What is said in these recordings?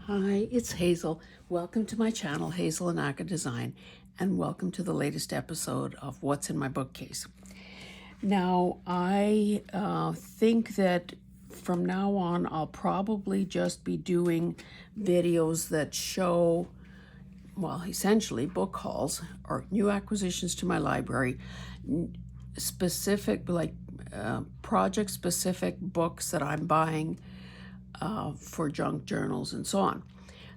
Hi, it's Hazel. Welcome to my channel, Hazel and Aka Design, and welcome to the latest episode of What's in My Bookcase. Now, I think that from now on, I'll probably just be doing videos that show, well, essentially book hauls or new acquisitions to my library, specific, like project-specific books that I'm buying for junk journals and so on.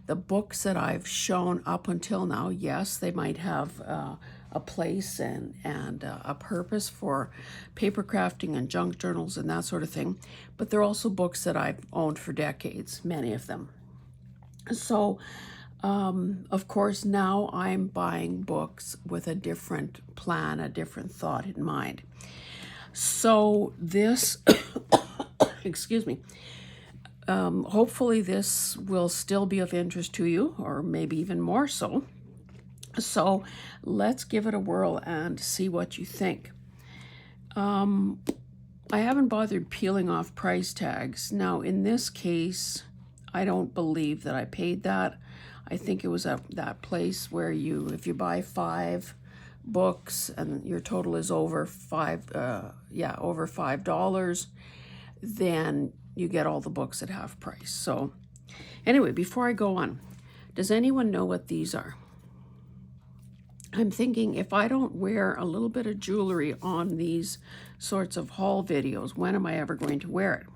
The books that I've shown up until now, yes, they might have a place and a purpose for paper crafting and junk journals and that sort of thing, but they're also books that I've owned for decades, many of them. So, of course, now I'm buying books with a different plan, a different thought in mind. So this, excuse me, hopefully this will still be of interest to you, or maybe even more so. So let's give it a whirl and see what you think. I haven't bothered peeling off price tags. Now, in this case, I don't believe that I paid that. I think it was at that place where if you buy 5 books and your total is over over $5, then you get all the books at half price. So anyway, before I go on, does anyone know what these are? I'm thinking, if I don't wear a little bit of jewelry on these sorts of haul videos, when am I ever going to wear it?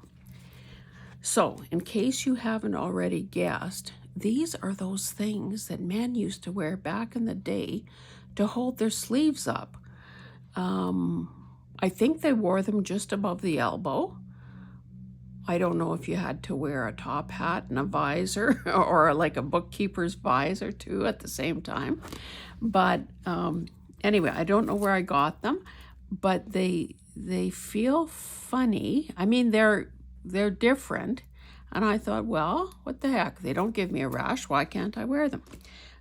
So, in case you haven't already guessed, these are those things that men used to wear back in the day to hold their sleeves up. I think they wore them just above the elbow. I don't know if you had to wear a top hat and a visor or like a bookkeeper's visor too at the same time. But anyway, I don't know where I got them, but they feel funny. I mean, they're different. And I thought, well, what the heck? They don't give me a rash. Why can't I wear them?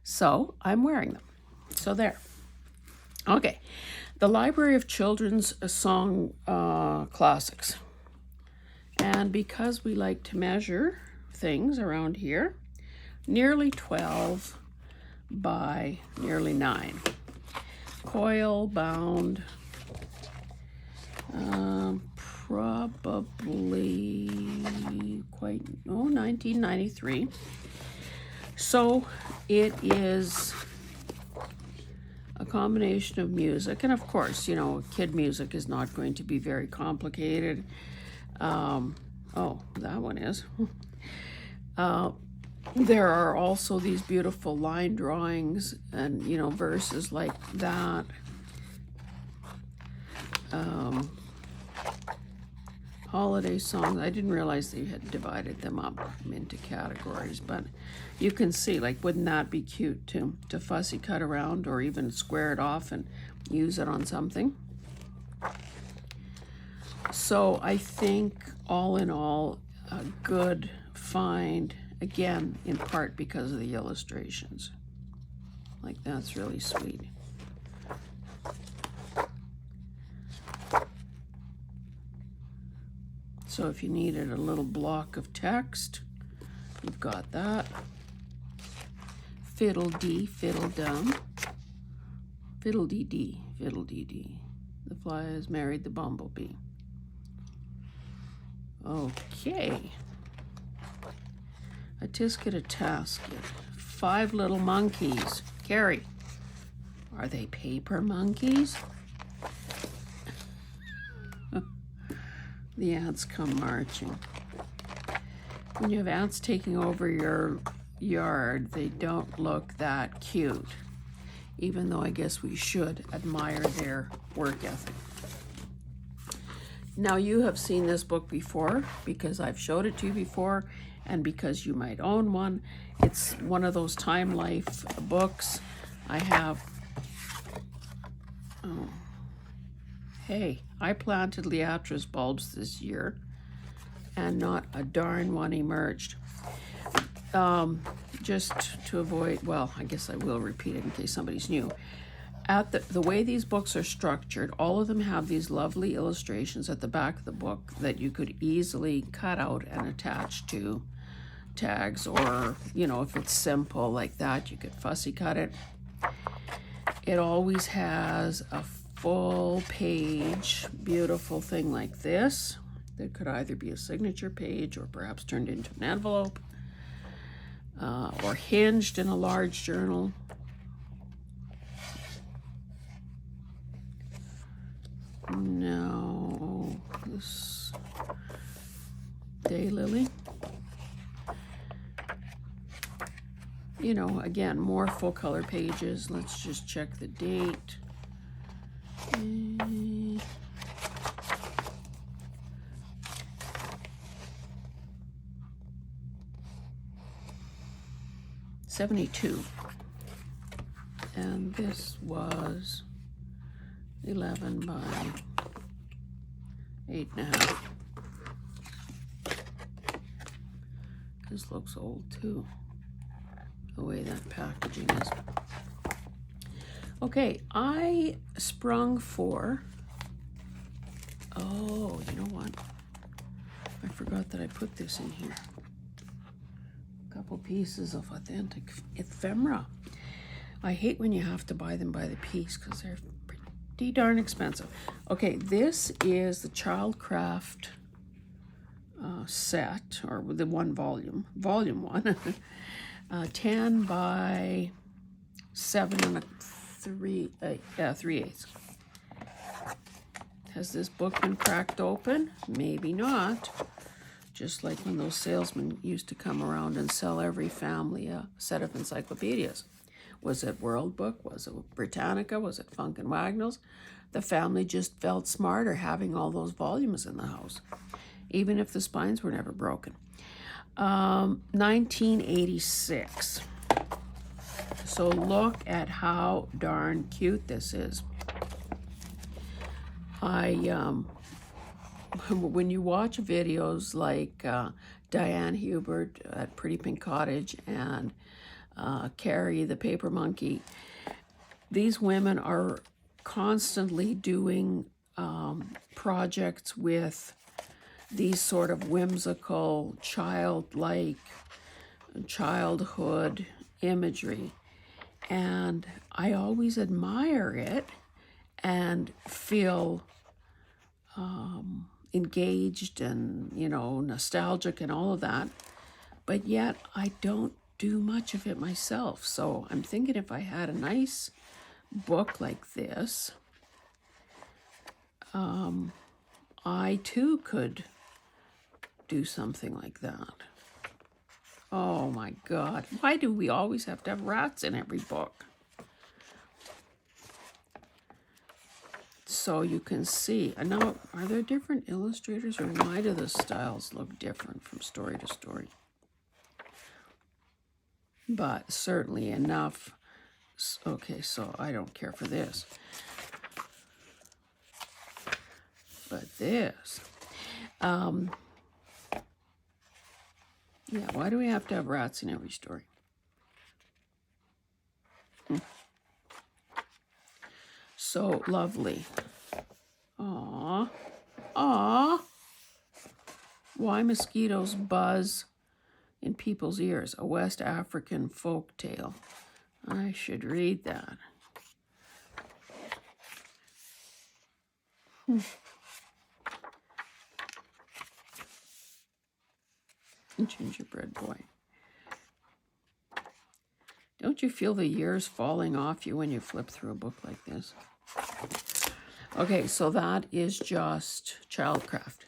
So I'm wearing them. So there. Okay. The Library of Children's Song Classics. And because we like to measure things around here, nearly 12 by nearly 9. Coil bound, probably 1993. So it is a combination of music, and of course, kid music is not going to be very complicated. Oh, that one is. There are also these beautiful line drawings and, verses like that. Holiday songs. I didn't realize they had divided them up into categories, but you can see, like, wouldn't that be cute to fussy cut around or even square it off and use it on something? So I think all in all, a good find, again, in part because of the illustrations. Like, that's really sweet. So if you needed a little block of text, you've got that. Fiddle-dee, fiddle-dum. Fiddle-dee-dee, fiddle-dee-dee. The fly has married the bumblebee. Okay. A tisket, a tasket. 5 little monkeys. Carrie, are they paper monkeys? The ants come marching. When you have ants taking over your yard, they don't look that cute, even though I guess we should admire their work ethic. Now, you have seen this book before because I've showed it to you before and because you might own one. It's one of those Time Life books. I have, hey, I planted Liatris bulbs this year and not a darn one emerged. Just to avoid, well, I guess I will repeat it in case somebody's new. At the way these books are structured, all of them have these lovely illustrations at the back of the book that you could easily cut out and attach to tags, or, you know, if it's simple like that, you could fussy cut it. It always has a full page, beautiful thing like this that could either be a signature page or perhaps turned into an envelope, or hinged in a large journal. No, this daylily. You know, again, more full color pages. Let's just check the date. 72. And this was 11 by 8.5. This looks old too, the way that packaging is. Okay, I sprung for, oh, you know what? I forgot that I put this in here. A couple pieces of authentic ephemera. I hate when you have to buy them by the piece because they're pretty darn expensive. Okay, this is the Childcraft set, or the one volume, volume 1, 10 by 7 3/8. Has this book been cracked open? Maybe not. Just like when those salesmen used to come around and sell every family a set of encyclopedias. Was it World Book? Was it Britannica? Was it Funk and Wagnalls? The family just felt smarter having all those volumes in the house, even if the spines were never broken. 1986. So look at how darn cute this is. When you watch videos like Diane Hubert at Pretty Pink Cottage and Carrie the Paper Monkey, these women are constantly doing projects with these sort of whimsical, childlike, childhood imagery. And I always admire it and feel engaged and, you know, nostalgic and all of that. But yet I don't do much of it myself. So I'm thinking if I had a nice book like this, I too could do something like that. Oh my God. Why do we always have to have rats in every book? So you can see. And now, are there different illustrators, or why do the styles look different from story to story? But certainly enough. Okay, so I don't care for this. But this. Yeah, why do we have to have rats in every story? So lovely. Aww. Aww. Why mosquitoes buzz in people's ears? A West African folk tale. I should read that. Gingerbread boy. Don't you feel the years falling off you when you flip through a book like this? Okay, so that is just Childcraft.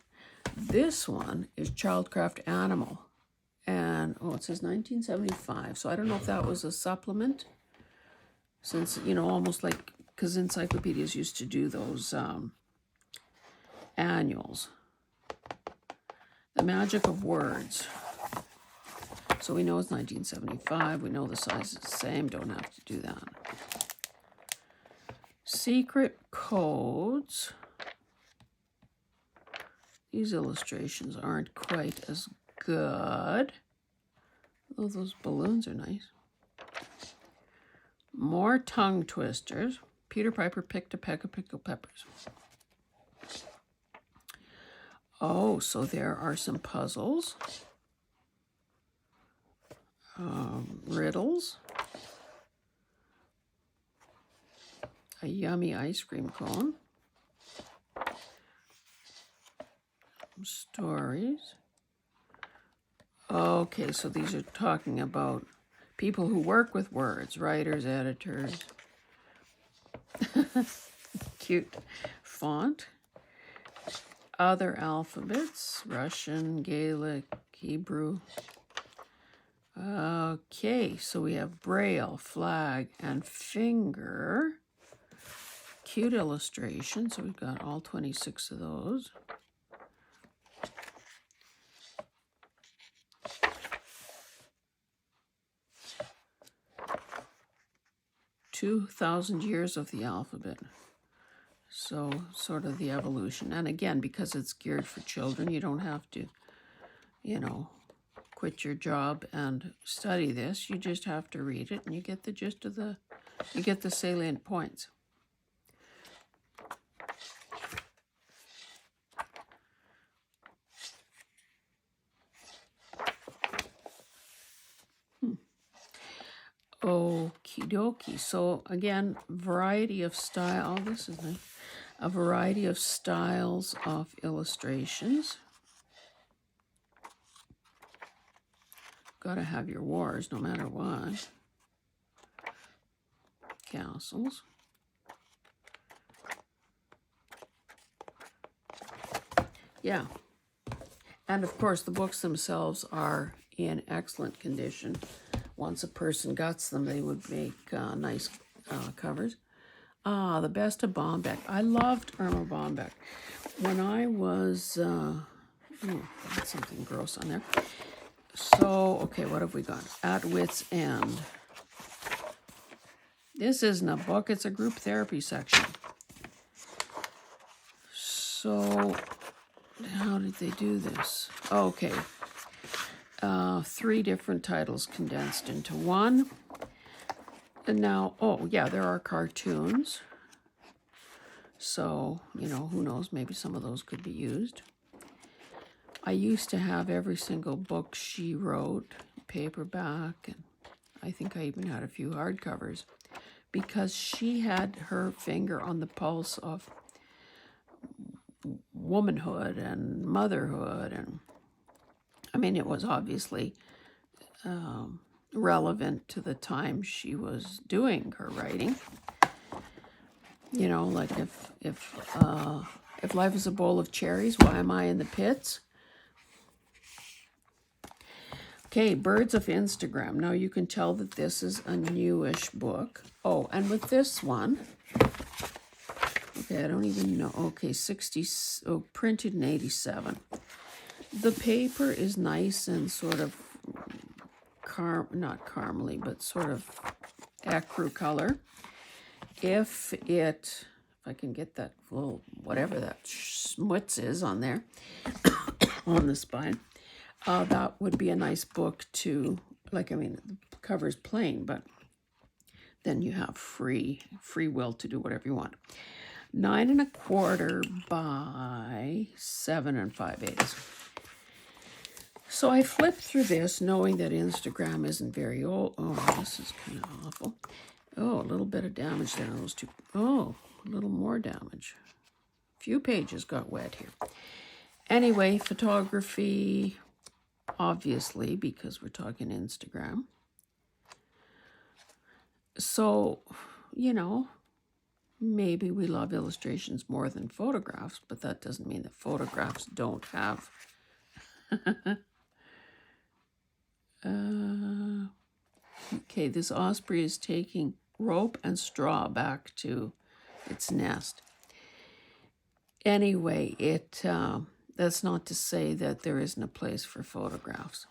This one is Childcraft Animal. And, oh, it says 1975. So I don't know if that was a supplement. Since, you know, almost like, because encyclopedias used to do those annuals. The Magic of Words. So we know it's 1975. We know the size is the same. Don't have to do that. Secret Codes. These illustrations aren't quite as good. Oh, those balloons are nice. More tongue twisters. Peter Piper picked a peck of pickled peppers. Oh, so there are some puzzles. riddles, a yummy ice cream cone, stories. Okay, so these are talking about people who work with words, writers, editors. Cute font. Other alphabets, Russian, Gaelic, Hebrew. Okay, so we have Braille, flag, and finger. Cute illustration, so we've got all 26 of those. "2,000 years of the alphabet." So sort of the evolution. And again, because it's geared for children, you don't have to, quit your job and study this. You just have to read it and you get the gist of you get the salient points. Okie dokie. So again, variety of style. Oh, this is a variety of styles of illustrations. Got to have your wars no matter what. Castles. Yeah. And of course, the books themselves are in excellent condition. Once a person gets them, they would make nice covers. The Best of Bombeck. I loved Irma Bombeck. When I was, got something gross on there. So, okay, what have we got? At Wit's End. This isn't a book, it's a group therapy section. So, how did they do this? Okay. 3 different titles condensed into one. And now, oh yeah, there are cartoons. So, who knows, maybe some of those could be used. I used to have every single book she wrote, paperback, and I think I even had a few hardcovers, because she had her finger on the pulse of womanhood and motherhood. And I mean, it was obviously relevant to the time she was doing her writing. Like if life is a bowl of cherries, why am I in the pits? Okay, Birds of Instagram. Now you can tell that this is a newish book. Oh, and with this one, okay, I don't even know. Okay, printed in 87. The paper is nice and sort of not caramely, but sort of ecru color. If I can get that little, whatever that schmutz is on there, on the spine, that would be a nice book to, the cover's plain, but then you have free will to do whatever you want. 9 1/4 by 7 5/8. So I flipped through this knowing that Instagram isn't very old. Oh, this is kind of awful. Oh, a little bit of damage there on those two. Oh, a little more damage. A few pages got wet here. Anyway, photography, obviously, because we're talking Instagram. So, maybe we love illustrations more than photographs, but that doesn't mean that photographs don't have... okay, this osprey is taking rope and straw back to its nest. Anyway, that's not to say that there isn't a place for photographs.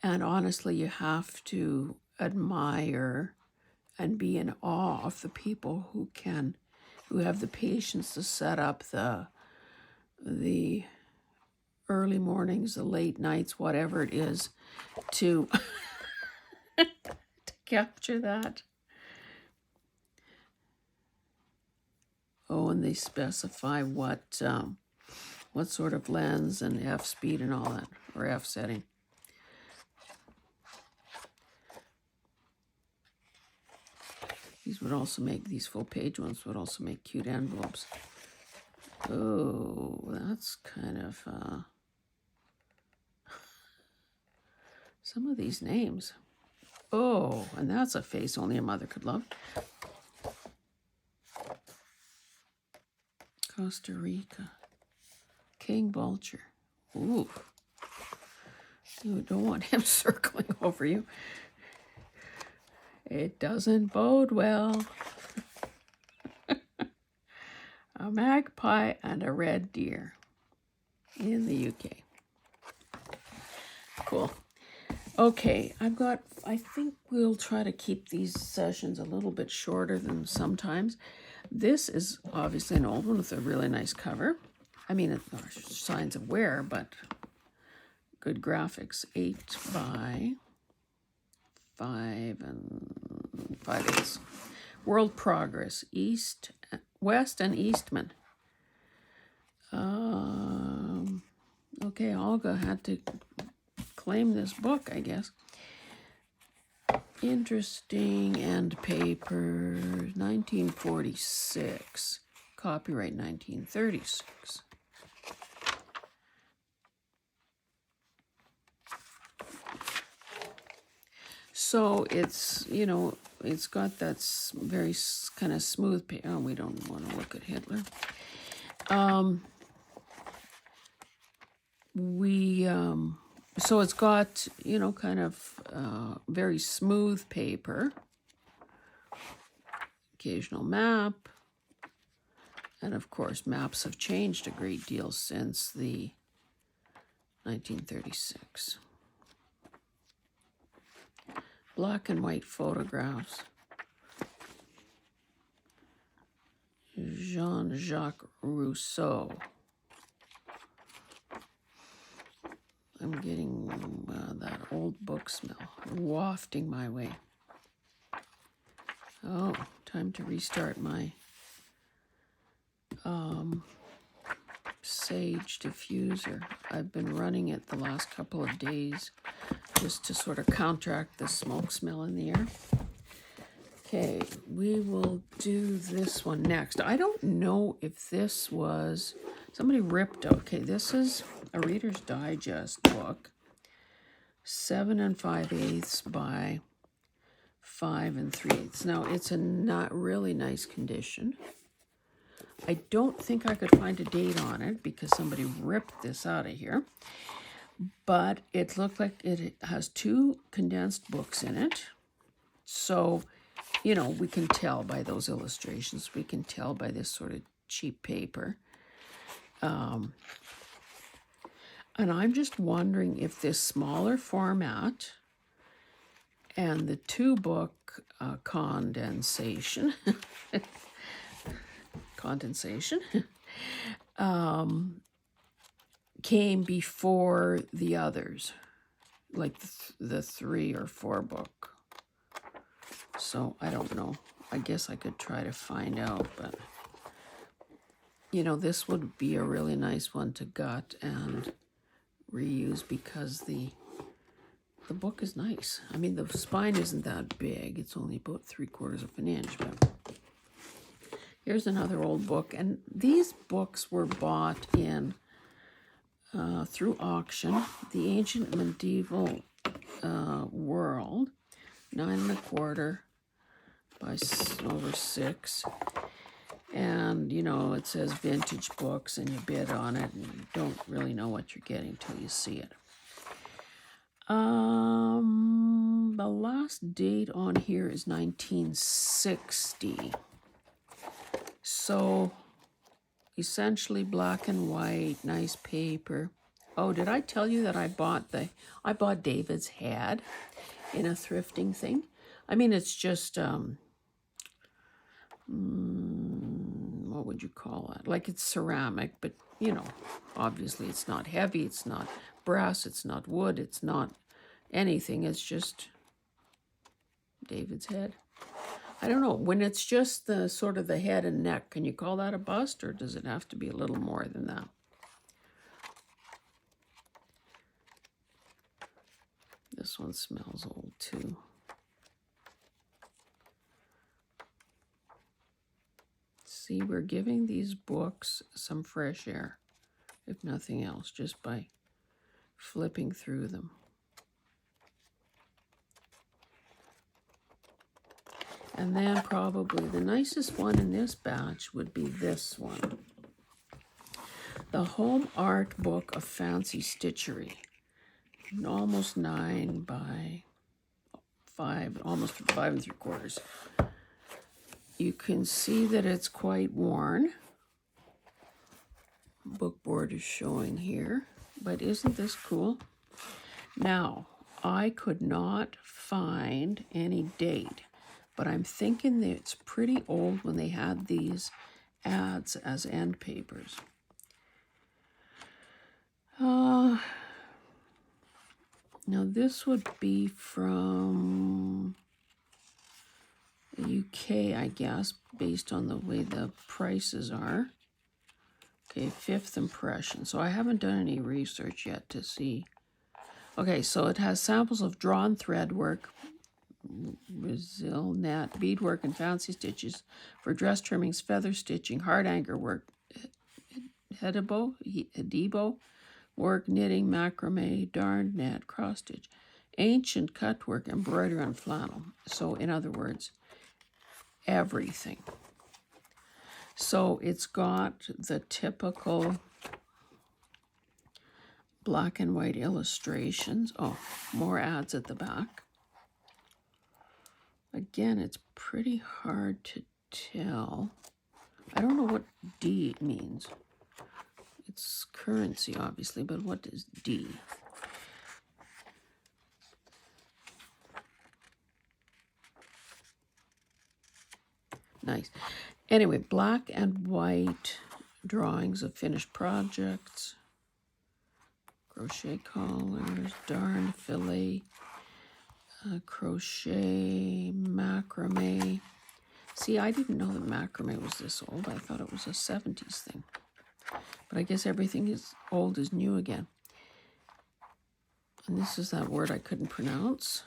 And honestly, you have to admire and be in awe of the people who have the patience to set up the early mornings, the late nights, whatever it is, to capture that. Oh, and they specify what sort of lens and f-speed and all that, or f-setting. These would also make, these full page ones would also make cute envelopes. Oh, that's kind of, some of these names. Oh, and that's a face only a mother could love. Costa Rica. King Vulture. Ooh. You don't want him circling over you. It doesn't bode well. A magpie and a red deer in the UK. Cool. Okay, I think we'll try to keep these sessions a little bit shorter than sometimes. This is obviously an old one with a really nice cover. I mean, it are signs of wear, but good graphics. 8 by 5 and 5/8. World Progress, East, West and Eastman. Okay, Olga had to claim this book, I guess. Interesting end paper, 1946. Copyright 1936. So it's, you know, it's got that very kind of smooth paper. Oh, we don't want to look at Hitler. So it's got, you know, kind of very smooth paper, occasional map, and of course maps have changed a great deal since the 1936. Black and white photographs. Jean-Jacques Rousseau. I'm getting that old book smell wafting my way. Oh, time to restart my Sage diffuser. I've been running it the last couple of days just to sort of counteract the smoke smell in the air. Okay, we will do this one next. I don't know if this was, somebody ripped out. Okay, this is a Reader's Digest book, 7 5/8 by 5 3/8. Now, it's a not really nice condition. I don't think I could find a date on it because somebody ripped this out of here. But it looked like it has 2 condensed books in it. So, you know, we can tell by those illustrations. We can tell by this sort of cheap paper. And I'm just wondering if this smaller format and the 2-book condensation came before the others, like the 3 or 4 book. So I don't know. I guess I could try to find out, but you know, this would be a really nice one to gut and reuse because the book is nice. I mean, the spine isn't that big. It's only about 3/4 of an inch, but here's another old book. And these books were bought in through auction. The Ancient Medieval World, 9 1/4 by over 6. And, you know, it says vintage books and you bid on it and you don't really know what you're getting till you see it. The last date on here is 1960. So essentially black and white, nice paper. Oh, did I tell you that I bought David's head in a thrifting thing? I mean, it's just what would you call it? Like it's ceramic, but you know, obviously it's not heavy, it's not brass, it's not wood, it's not anything. It's just David's head. I don't know, when it's just the sort of the head and neck, can you call that a bust, or does it have to be a little more than that? This one smells old too. See, we're giving these books some fresh air, if nothing else, just by flipping through them. And then probably the nicest one in this batch would be this one. The Home Art Book of Fancy Stitchery. Almost 9 by 5, almost 5 3/4. You can see that it's quite worn. Bookboard is showing here, but isn't this cool? Now, I could not find any date, but I'm thinking that it's pretty old when they had these ads as end papers. Now this would be from the UK, I guess, based on the way the prices are. Okay, 5th impression. So I haven't done any research yet to see. Okay, so it has samples of drawn thread work, Brazil net, beadwork, and fancy stitches for dress trimmings, feather stitching, hard anchor work, Hedibo work, knitting, macrame, darned net, cross stitch, ancient cut work, embroidery on flannel. So in other words, everything. So it's got the typical black and white illustrations. Oh, more ads at the back. Again, it's pretty hard to tell. I don't know what D means. It's currency, obviously, but what is D? Nice. Anyway, black and white drawings of finished projects, crochet collars, darn fillet, crochet, macrame. See, I didn't know that macrame was this old. I thought it was a 70s thing. But I guess everything is old is new again. And this is that word I couldn't pronounce.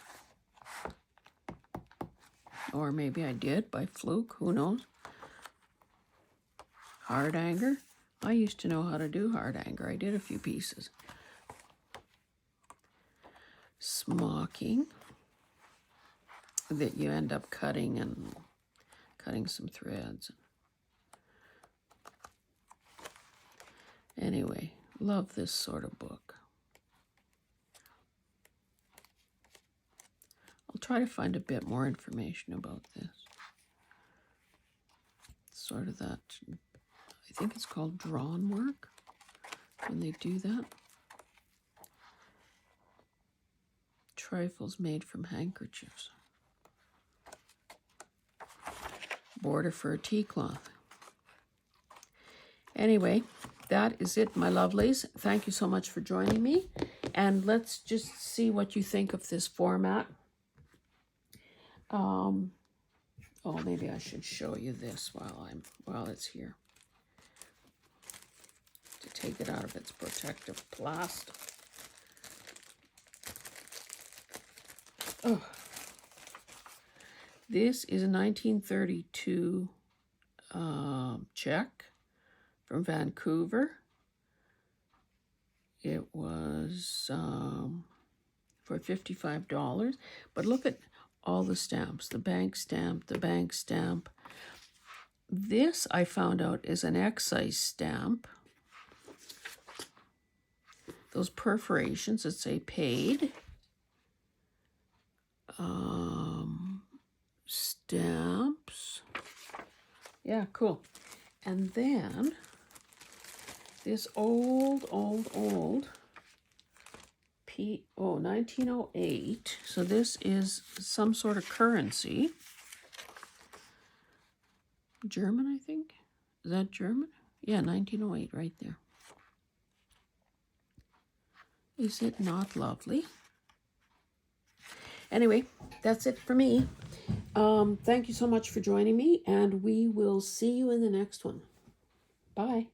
Or maybe I did by fluke, who knows? Hard anchor. I used to know how to do hard anchor. I did a few pieces. Smocking that you end up cutting some threads. Anyway, love this sort of book. I'll try to find a bit more information about this. Sort of that, I think it's called drawn work when they do that. Trifles made from handkerchiefs. Border for a tea cloth. Anyway, that is it, my lovelies. Thank you so much for joining me. And let's just see what you think of this format. Oh, maybe I should show you this while it's here. To take it out of its protective plastic. Oh. This is a 1932 check from Vancouver. It was for $55, but look at all the stamps, the bank stamp, the bank stamp. This, I found out, is an excise stamp. Those perforations that say paid. Stamps. Yeah, cool. And then this old 1908. So this is some sort of currency. German, I think. Is that German? Yeah, 1908 right there. Is it not lovely? Anyway, that's it for me. Thank you so much for joining me, and we will see you in the next one. Bye.